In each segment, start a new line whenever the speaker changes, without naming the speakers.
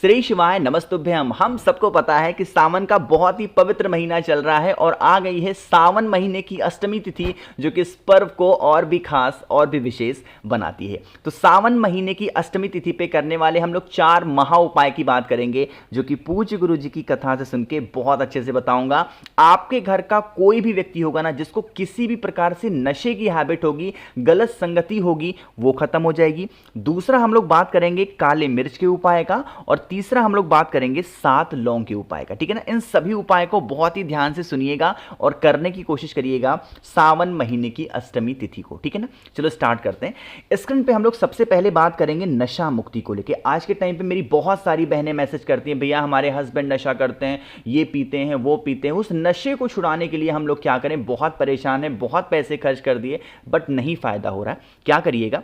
श्री शिवाय नमस्तुभ्यम। हम सबको पता है कि सावन का बहुत ही पवित्र महीना चल रहा है और आ गई है सावन महीने की अष्टमी तिथि, जो कि इस पर्व को और भी खास और भी विशेष बनाती है। तो सावन महीने की अष्टमी तिथि पे करने वाले हम लोग 4 महा उपाय की बात करेंगे, जो कि पूज्य गुरु जी की कथा से सुन के बहुत अच्छे से बताऊंगा। आपके घर का कोई भी व्यक्ति होगा ना, जिसको किसी भी प्रकार से नशे की हैबिट होगी, गलत संगति होगी, वो खत्म हो जाएगी। दूसरा हम लोग बात करेंगे काले मिर्च के उपाय का, और तीसरा हम लोग बात करेंगे 7 लौंग के उपाय का। ठीक है ना, इन सभी उपाय को बहुत ही ध्यान से सुनिएगा और करने की कोशिश करिएगा सावन महीने की अष्टमी तिथि को। ठीक है ना, चलो स्टार्ट करते हैं। स्क्रीन पे हम लोग सबसे पहले बात करेंगे नशा मुक्ति को लेके। आज के टाइम पे मेरी बहुत सारी बहनें मैसेज करती हैं, भैया हमारे हस्बैंड नशा करते हैं, ये पीते हैं, वो पीते हैं। उस नशे को छुड़ाने के लिए हम लोग क्या करें, बहुत परेशान हैं, बहुत पैसे खर्च कर दिए बट नहीं फायदा हो रहा है। क्या करिएगा,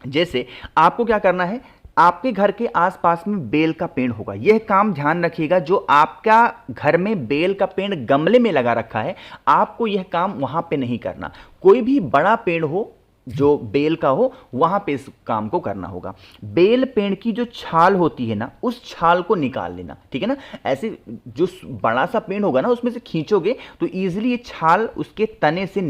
जैसे आपको क्या करना है, आपके घर के आसपास में बेल का पेड़ होगा, यह काम ध्यान रखिएगा। जो आपका घर में बेल का पेड़ गमले में लगा रखा है, आपको यह काम वहां पे नहीं करना। कोई भी बड़ा पेड़ हो जो बेल का हो, वहां पे इस काम को करना होगा। बेल पेड़ की जो छाल होती है ना, उस छाल को निकाल लेना। ठीक है ना, ऐसे जो बड़ा सा पेड़ होगा ना, उसमें से खींचोगे तो इजीली ये छाल उसके तने से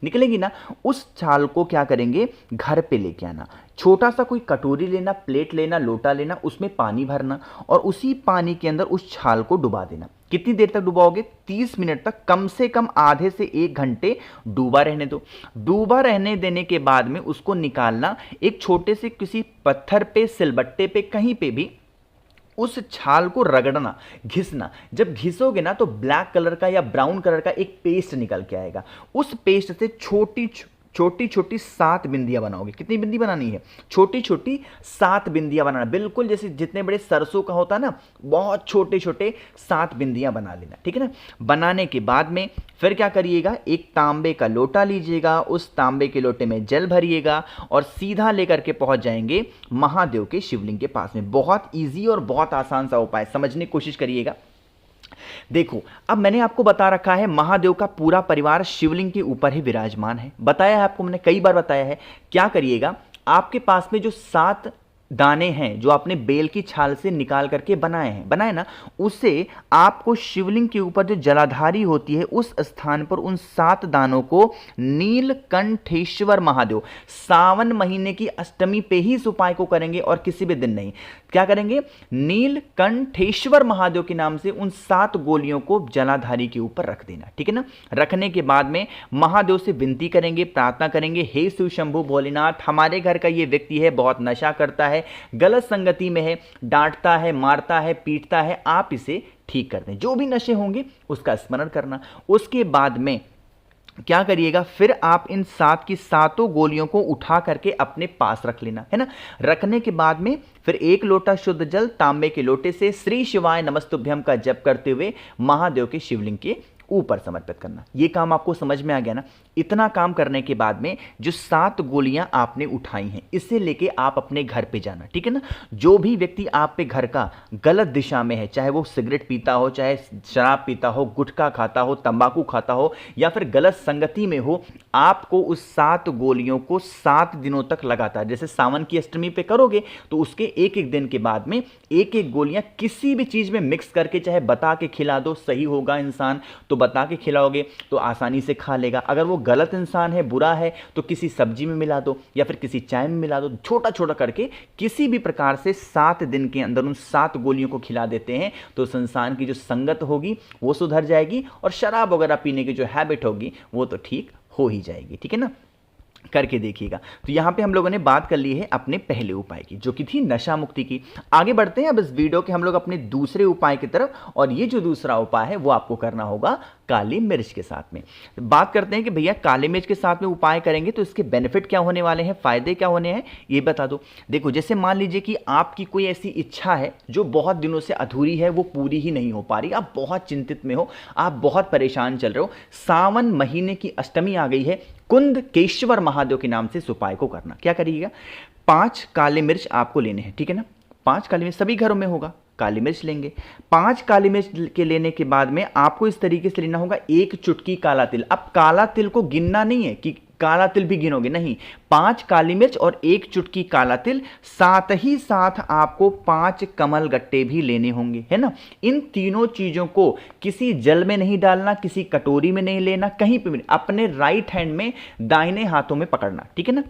निकलेगी ना। उस छाल को क्या करेंगे, घर पे लेके आना। छोटा सा कोई कटोरी लेना, प्लेट लेना, लोटा लेना, उसमें पानी भरना और उसी पानी के अंदर उस छाल को डुबा देना। कितनी देर तक डुबाओगे, 30 मिनट तक, कम से कम आधे से 1 घंटे डूबा रहने दो। डूबा रहने देने के बाद में उसको निकालना, एक छोटे से किसी पत्थर पे, सिलबट्टे पे, कहीं पे भी उस छाल को रगड़ना, घिसना। जब घिसोगे ना तो ब्लैक कलर का या ब्राउन कलर का एक पेस्ट निकल के आएगा। उस पेस्ट से छोटी छोटी 7 बिंदियां बनाओगे। कितनी बिंदी बनानी है, छोटी छोटी 7 बिंदियां बनाना, बिल्कुल जैसे जितने बड़े सरसों का होता है ना, बहुत छोटे छोटे 7 बिंदियां बना लेना। ठीक है ना, बनाने के बाद में फिर क्या करिएगा, एक तांबे का लोटा लीजिएगा, उस तांबे के लोटे में जल भरिएगा और सीधा लेकर के पहुंच जाएंगे महादेव के शिवलिंग के पास में। बहुत ईजी और बहुत आसान सा उपाय, समझने की कोशिश करिएगा। देखो, अब मैंने आपको बता रखा है महादेव का पूरा परिवार शिवलिंग के ऊपर ही विराजमान है। बताया है आपको, मैंने कई बार बताया है। क्या करिएगा, आपके पास में जो 7 दाने हैं जो आपने बेल की छाल से निकाल करके बनाए ना, उसे आपको शिवलिंग के ऊपर जो जलाधारी होती है, उस स्थान पर उन 7 दानों को नीलकंठेश्वर महादेव, सावन महीने की अष्टमी पे ही इस उपाय को करेंगे और किसी भी दिन नहीं। क्या करेंगे, नीलकंठेश्वर महादेव के नाम से उन 7 गोलियों को जलाधारी के ऊपर रख देना। ठीक है ना, रखने के बाद में महादेव से विनती करेंगे, प्रार्थना करेंगे, हे शिव शंभु भोलेनाथ, हमारे घर का ये व्यक्ति है, बहुत नशा करता है, गलत संगति में है, डांटता है, मारता है, पीटता है, आप इसे ठीक कर दें। जो भी नशे होंगे उसका स्मरण करना। उसके बाद में क्या करिएगा, फिर आप इन 7 की 7 गोलियों को उठा करके अपने पास रख लेना है ना। रखने के बाद में फिर 1 लोटा शुद्ध जल तांबे के लोटे से श्री शिवाय नमस्तुभ्यम का जप करते हुए महादेव के शिवलिंग के ऊपर समर्पित करना। यह काम आपको समझ में आ गया ना। इतना काम करने के बाद में जो 7 गोलियां आपने उठाई हैं, इसे लेके आप अपने घर पे जाना। ठीक है ना, जो भी व्यक्ति आप पे घर का गलत दिशा में है, चाहे वो सिगरेट पीता हो, चाहे शराब पीता हो, गुटखा खाता हो, तंबाकू खाता हो, या फिर गलत संगति में हो, आपको उस 7 गोलियों को 7 दिनों तक लगातार, जैसे सावन की अष्टमी पे करोगे तो उसके एक दिन के बाद में एक गोलियां किसी भी चीज में मिक्स करके, चाहे बता के खिला दो, सही होगा इंसान तो बता के खिलाओगे तो आसानी से खा लेगा। अगर वो गलत इंसान है, बुरा है, तो किसी सब्जी में मिला दो या फिर किसी चाय में मिला दो। छोटा छोटा करके किसी भी प्रकार से 7 दिन के अंदर उन 7 गोलियों को खिला देते हैं तो उस इंसान की जो संगत होगी वो सुधर जाएगी और शराब वगैरह पीने की जो हैबिट होगी वो तो ठीक हो ही जाएगी। ठीक है ना, करके देखिएगा। तो यहां पे हम लोगों ने बात कर ली है अपने पहले उपाय की, जो कि थी नशा मुक्ति की। आगे बढ़ते हैं अब इस वीडियो के हम लोग अपने दूसरे उपाय की तरफ, और ये जो दूसरा उपाय है वो आपको करना होगा काली मिर्च के साथ में। बात करते हैं कि भैया काली मिर्च के साथ में उपाय करेंगे तो इसके बेनिफिट क्या होने वाले हैं, फायदे क्या होने हैं, ये बता दो। देखो, जैसे मान लीजिए कि आपकी कोई ऐसी इच्छा है जो बहुत दिनों से अधूरी है, वो पूरी ही नहीं हो पा रही, आप बहुत चिंतित में हो, आप बहुत परेशान चल रहे हो, सावन महीने की अष्टमी आ गई है, कुंदकेश्वर महादेव के नाम से इस उपाय को करना। क्या करिएगा, 5 काले मिर्च आपको लेने हैं। ठीक है ना, 5 काली मिर्च सभी घरों में होगा, काली मिर्च लेंगे। 5 काली मिर्च के लेने के बाद में आपको इस तरीके से लेना होगा 1 चुटकी काला तिल। अब काला तिल को गिनना नहीं है कि काला तिल भी गिनोगे? नहीं, 5 काली मिर्च और 1 चुटकी काला तिल, साथ ही साथ आपको 5 कमल गट्टे भी लेने होंगे, है ना। इन तीनों चीजों को किसी जल में नहीं डालना, किसी कटोरी में नहीं लेना, कहीं पे भी नहीं, अपने राइट हैंड में दाहिने हाथों में पकड़ना, ठीक है ना।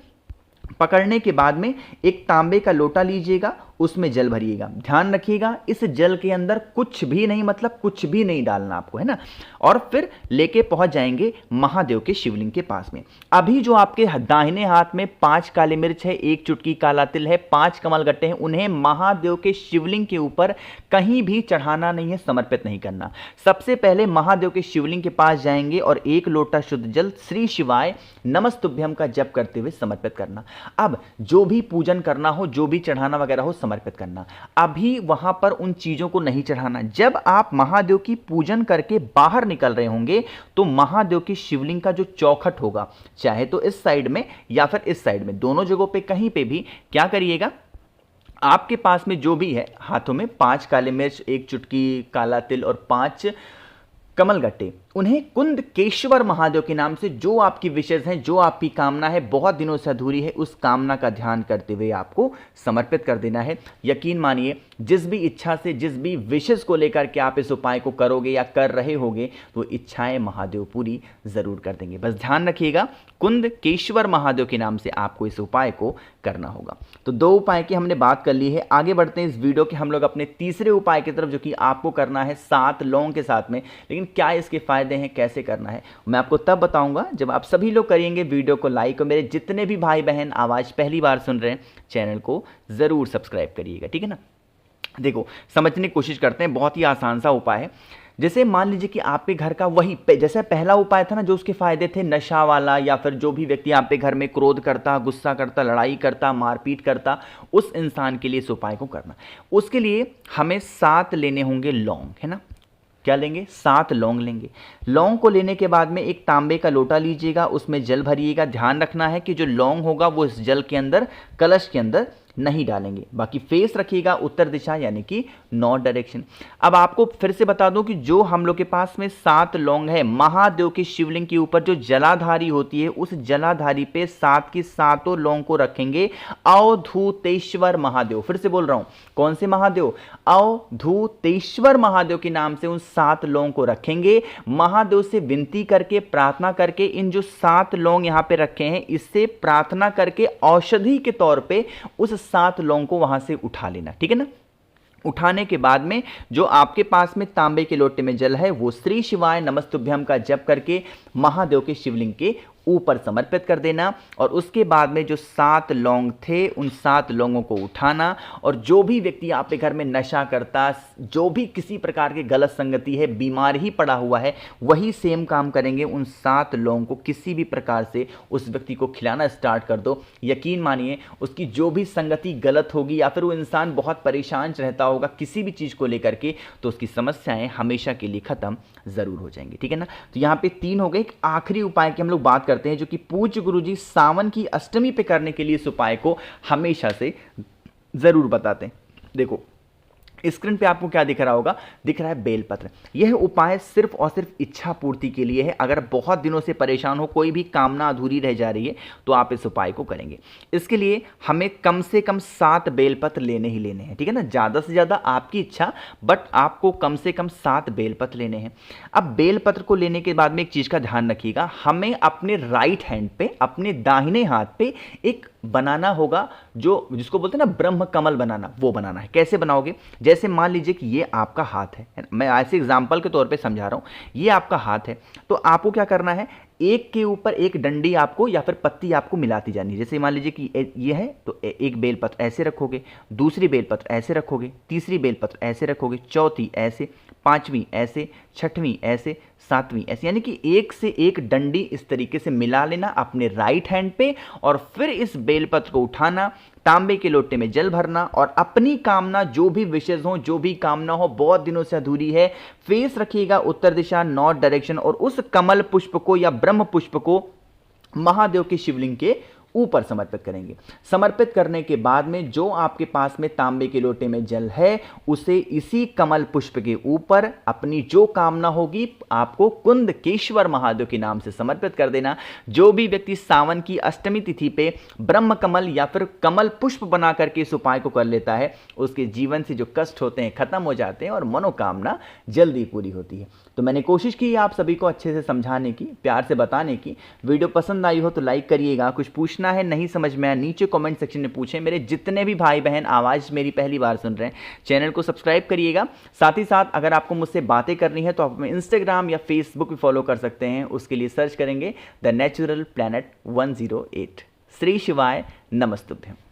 पकड़ने के बाद में एक तांबे का लोटा लीजिएगा, उसमें जल भरिएगा। ध्यान रखिएगा इस जल के अंदर कुछ भी नहीं, मतलब कुछ भी नहीं डालना आपको, है ना। और फिर लेके पहुंच जाएंगे महादेव के शिवलिंग के पास में। अभी जो आपके दाहिने हाथ में 5 काली मिर्च है, 1 चुटकी काला तिल है, 5 कमल गट्टे हैं, उन्हें महादेव के शिवलिंग के ऊपर कहीं भी चढ़ाना नहीं है, समर्पित नहीं करना। सबसे पहले महादेव के शिवलिंग के पास जाएंगे और 1 लोटा शुद्ध जल श्री शिवाय नमस्तुभ्यम का जप करते हुए समर्पित करना। अब जो भी पूजन करना हो, जो भी चढ़ाना वगैरह हो, समर्पित करना। अभी वहां पर उन चीजों को नहीं चढ़ाना। जब आप महादेव की पूजन करके बाहर निकल रहे होंगे तो महादेव की शिवलिंग का जो चौखट होगा, चाहे तो इस साइड में या फिर इस साइड में, दोनों जगहों पे कहीं पे भी क्या करिएगा, आपके पास में जो भी है हाथों में 5 काले मिर्च, 1 चुटकी काला तिल और 5 कमल गट्टे, उन्हें कुंदकेश्वर महादेव के नाम से जो आपकी विशेष हैं, जो आपकी कामना है, बहुत दिनों से अधूरी है, उस कामना का ध्यान करते हुए आपको समर्पित कर देना है। यकीन मानिए जिस भी इच्छा से, जिस भी विशेष को लेकर के आप इस उपाय को करोगे या कर रहे होगे, तो इच्छाएं महादेव पूरी जरूर कर देंगे। बस ध्यान रखिएगा कुंदकेश्वर महादेव के नाम से आपको इस उपाय को करना होगा। तो 2 उपाय की हमने बात कर ली है। आगे बढ़ते हैं इस वीडियो के हम लोग अपने तीसरे उपाय की तरफ, जो कि आपको करना है 7 लौंग के साथ में। लेकिन क्या इसके फायदे हैं, कैसे करना है, मैं आपको तब बताऊंगा जब आप सभी लोग करेंगे वीडियो को लाइक। और मेरे जितने भी भाई बहन आवाज पहली बार सुन रहे हैं, चैनल को जरूर सब्सक्राइब करिएगा, ठीक है ना। देखो समझने की कोशिश करते हैं, बहुत ही आसान सा उपाय है। जैसे मान लीजिए कि आपके घर का वही जैसे पहला उपाय था ना, जो उसके फायदे थे, नशा वाला, या फिर जो भी व्यक्ति आपके घर में क्रोध करता, गुस्सा करता, लड़ाई करता, मारपीट करता, उस इंसान के लिए इस उपाय को करना। उसके लिए हमें 7 लेने होंगे लौंग, है ना। क्या लेंगे? 7 लौंग लेंगे। लौंग को लेने के बाद में एक तांबे का लोटा लीजिएगा, उसमें जल भरिएगा। ध्यान रखना है कि जो लौंग होगा वो इस जल के अंदर, कलश के अंदर नहीं डालेंगे। बाकी फेस रखिएगा उत्तर दिशा, यानी कि नॉर्थ डायरेक्शन। अब आपको फिर से बता दूं कि जो हम लोग के पास में 7 लौंग है, महादेव के शिवलिंग के ऊपर जो जलाधारी होती है, उस जलाधारी पे 7 की 7 लौंग को रखेंगे। अवधूतेश्वर महादेव, फिर से बोल रहा हूं, कौन से महादेव? अवधूतेश्वर महादेव के नाम से उन 7 लौंग को रखेंगे। महादेव से विनती करके, प्रार्थना करके, इन जो 7 लौंग यहां पे रखे हैं, इससे प्रार्थना करके औषधि के तौर पे उस 7 लौंग को वहां से उठा लेना, ठीक है ना। उठाने के बाद में जो आपके पास में तांबे के लोटे में जल है, वो श्री शिवाय नमस्तुभ्यम का जप करके महादेव के शिवलिंग के ऊपर समर्पित कर देना। और उसके बाद में जो 7 लौंग थे, उन 7 लौंगों को उठाना। और जो भी व्यक्ति आपके घर में नशा करता, जो भी किसी प्रकार की गलत संगति है, बीमार ही पड़ा हुआ है, वही सेम काम करेंगे। उन 7 लौंग को किसी भी प्रकार से उस व्यक्ति को खिलाना स्टार्ट कर दो। यकीन मानिए उसकी जो भी संगति गलत होगी, या फिर वो इंसान बहुत परेशान रहता होगा किसी भी चीज़ को लेकर के, तो उसकी समस्याएं हमेशा के लिए खत्म जरूर हो जाएंगी, ठीक है ना। तो यहाँ पे 3 हो गए। एक आखिरी उपाय की हम लोग बात करते हैं, जो कि पूज्य गुरुजी सावन की अष्टमी पे करने के लिए इस उपाय को हमेशा से जरूर बताते हैं। देखो स्क्रीन पे आपको क्या दिख रहा होगा? दिख रहा है बेलपत्र। यह उपाय सिर्फ और सिर्फ इच्छा पूर्ति के लिए है। अगर बहुत दिनों से परेशान हो, कोई भी कामना अधूरी रह जा रही है, तो आप इस उपाय को करेंगे। इसके लिए हमें कम से कम 7 बेलपत्र लेने ही लेने हैं, ठीक है ना। ज़्यादा से ज़्यादा आपकी इच्छा, बट आपको कम से कम 7 बेलपत्र लेने हैं। अब बेलपत्र को लेने के बाद में एक चीज़ का ध्यान रखिएगा, हमें अपने राइट हैंड पे, अपने दाहिने हाथ पे एक बनाना होगा, जो जिसको बोलते हैं ना ब्रह्म कमल बनाना, वो बनाना है। कैसे बनाओगे? जैसे मान लीजिए कि ये आपका हाथ है, मैं ऐसे एग्जांपल के तौर पे समझा रहा हूं। ये आपका हाथ है, तो आपको क्या करना है, एक के ऊपर एक डंडी आपको या फिर पत्ती आपको मिलाती जानी है। जैसे मान लीजिए कि ये है, तो एक बेलपत्र ऐसे रखोगे, दूसरी बेलपत्र ऐसे रखोगे, तीसरी बेलपत्र ऐसे रखोगे, चौथी ऐसे, 5वीं ऐसे, 6वीं ऐसे, 7वीं ऐसे, यानी कि एक से एक डंडी इस तरीके से मिला लेना अपने राइट हैंड पे। और फिर इस बेलपत्र को उठाना, तांबे के लोटे में जल भरना, और अपनी कामना, जो भी विशेष हो, जो भी कामना हो, बहुत दिनों से अधूरी है, फेस रखिएगा उत्तर दिशा, नॉर्थ डायरेक्शन, और उस कमल पुष्प को या ब्रह्म पुष्प को महादेव के शिवलिंग के ऊपर समर्पित करेंगे। समर्पित करने के बाद में जो आपके पास में तांबे के लोटे में जल है उसे इसी कमल पुष्प के ऊपर अपनी जो कामना होगी आपको कुंदकेश्वर महादेव के नाम से समर्पित कर देना। जो भी व्यक्ति सावन की अष्टमी तिथि पे ब्रह्म कमल या फिर कमल पुष्प बना करके इस उपाय को कर लेता है उसके जीवन से जो कष्ट होते हैं खत्म हो जाते हैं और मनोकामना जल्दी पूरी होती है। तो मैंने कोशिश की आप सभी को अच्छे से समझाने की, प्यार से बताने की। वीडियो पसंद आई हो तो लाइक करिएगा। कुछ पूछना है, नहीं समझ में आया, नीचे कमेंट सेक्शन में पूछें। मेरे जितने भी भाई बहन आवाज़ मेरी पहली बार सुन रहे हैं चैनल को सब्सक्राइब करिएगा। साथ ही साथ अगर आपको मुझसे बातें करनी है तो आप हमें इंस्टाग्राम या फेसबुक पे फॉलो कर सकते हैं। उसके लिए सर्च करेंगे द नेचुरल प्लैनेट 108। श्री शिवाय नमस्तुभ्यम।